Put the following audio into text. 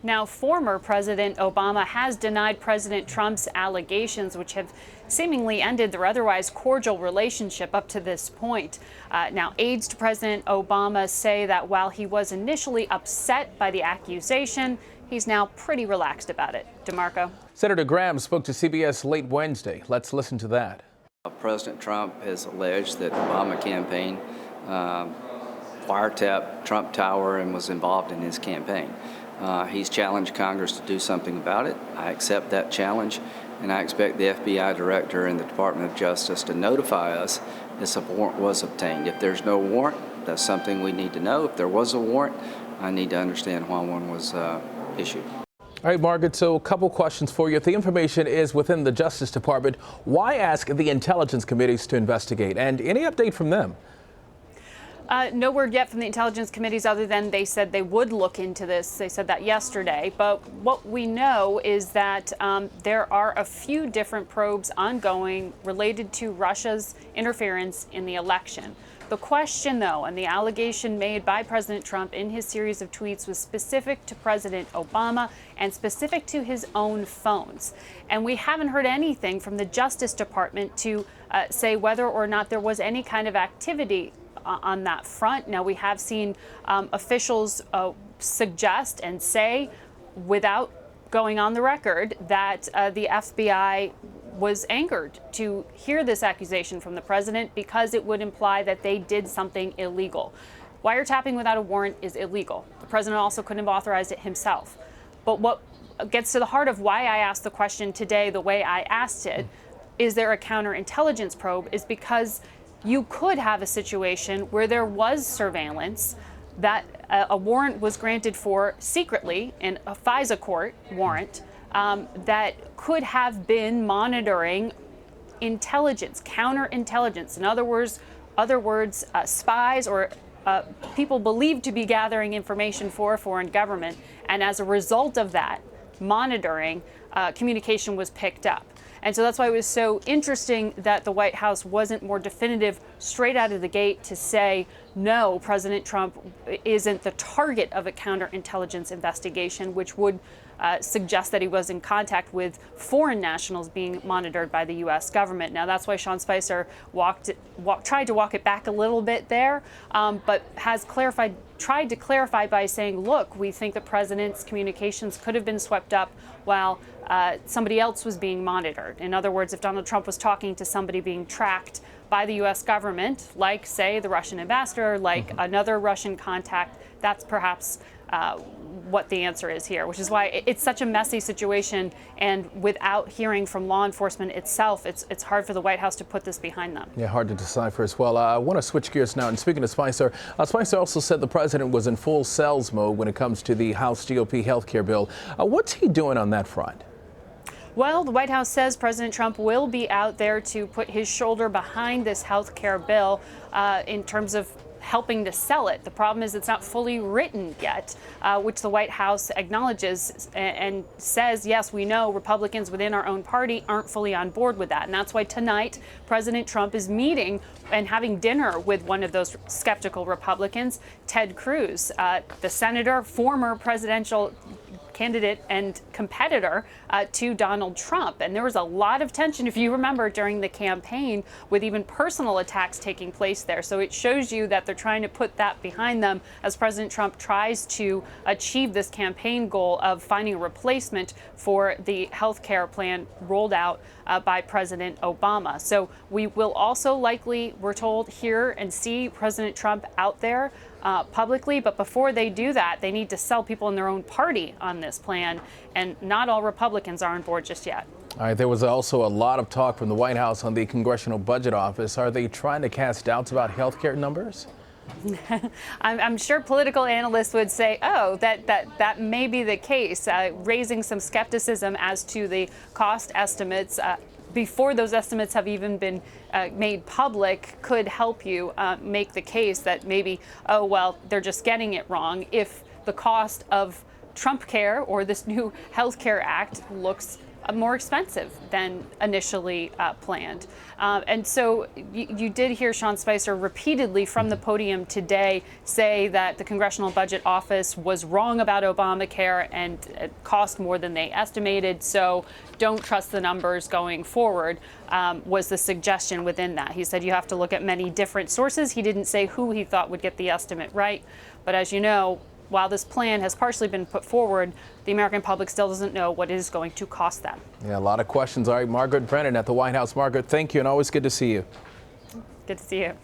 Now, former President Obama has denied President Trump's allegations, which have seemingly ended their otherwise cordial relationship up to this point. Now, aides to President Obama say that while he was initially upset by the accusation, he's now pretty relaxed about it. DeMarco. Senator Graham spoke to CBS late Wednesday. Let's listen to that. President Trump has alleged that the Obama campaign wiretapped Trump Tower and was involved in his campaign. He's challenged Congress to do something about it. I accept that challenge, and I expect the FBI director and the Department of Justice to notify us if a warrant was obtained. If there's no warrant, that's something we need to know. If there was a warrant, I need to understand why one was issued. All right, Margaret, so a couple questions for you. If the information is within the Justice Department, why ask the intelligence committees to investigate? And any update from them? No word yet from the intelligence committees other than they said they would look into this. They said that yesterday. But what we know is that there are a few different probes ongoing related to Russia's interference in the election. The question, though, and the allegation made by President Trump in his series of tweets was specific to President Obama and specific to his own phones. And we haven't heard anything from the Justice Department to say whether or not there was any kind of activity on that front. Now, we have seen officials suggest and say, without going on the record, that the FBI was angered to hear this accusation from the president because it would imply that they did something illegal. Wiretapping without a warrant is illegal. The president also couldn't have authorized it himself. But what gets to the heart of why I asked the question today the way I asked it, is there a counterintelligence probe, is because you could have a situation where there was surveillance that a warrant was granted for secretly in a FISA court warrant that could have been monitoring intelligence, counterintelligence. In other words, spies or people believed to be gathering information for a foreign government. And as a result of that monitoring, communication was picked up. And so that's why it was so interesting that the White House wasn't more definitive straight out of the gate to say, no, President Trump isn't the target of a counterintelligence investigation, which would suggest that he was in contact with foreign nationals being monitored by the U.S. government. Now, that's why Sean Spicer tried to walk it back a little bit there, but has tried to clarify by saying, look, we think the president's communications could have been swept up while somebody else was being monitored. In other words, if Donald Trump was talking to somebody being tracked by the U.S. government, like, say, the Russian ambassador, like another Russian contact, that's perhaps what the answer is here, which is why it's such a messy situation. And without hearing from law enforcement itself, it's hard for the White House to put this behind them. Yeah, hard to decipher as well. I want to switch gears now. And speaking of Spicer, Spicer also said the president was in full sales mode when it comes to the House GOP health care bill. What's he doing on that front? Well, the White House says President Trump will be out there to put his shoulder behind this health care bill in terms of helping to sell it. The problem is it's not fully written yet, which the White House acknowledges and says, yes, we know Republicans within our own party aren't fully on board with that. And that's why tonight President Trump is meeting and having dinner with one of those skeptical Republicans, Ted Cruz, the senator, former presidential candidate and competitor to Donald Trump. And there was a lot of tension, if you remember, during the campaign, with even personal attacks taking place there. So it shows you that they're trying to put that behind them as President Trump tries to achieve this campaign goal of finding a replacement for the health care plan rolled out by President Obama. So we will also likely, we're told, hear and see President Trump out there publicly. But before they do that, they need to sell people in their own party on this plan. And not all Republicans are on board just yet. All right, there was also a lot of talk from the White House on the Congressional Budget Office. Are they trying to cast doubts about health care numbers? I'm sure political analysts would say, oh, that may be the case, raising some skepticism as to the cost estimates before those estimates have even been made public could help you make the case that maybe, oh, well, they're just getting it wrong if the cost of Trump Care or this new health care act looks more expensive than initially planned. And so you did hear Sean Spicer repeatedly from the podium today say that the Congressional Budget Office was wrong about Obamacare and it cost more than they estimated. So don't trust the numbers going forward, was the suggestion within that. He said you have to look at many different sources. He didn't say who he thought would get the estimate right. But as you know, while this plan has partially been put forward, the American public still doesn't know what it is going to cost them. Yeah, a lot of questions. All right, Margaret Brennan at the White House. Margaret, thank you, and always good to see you. Good to see you.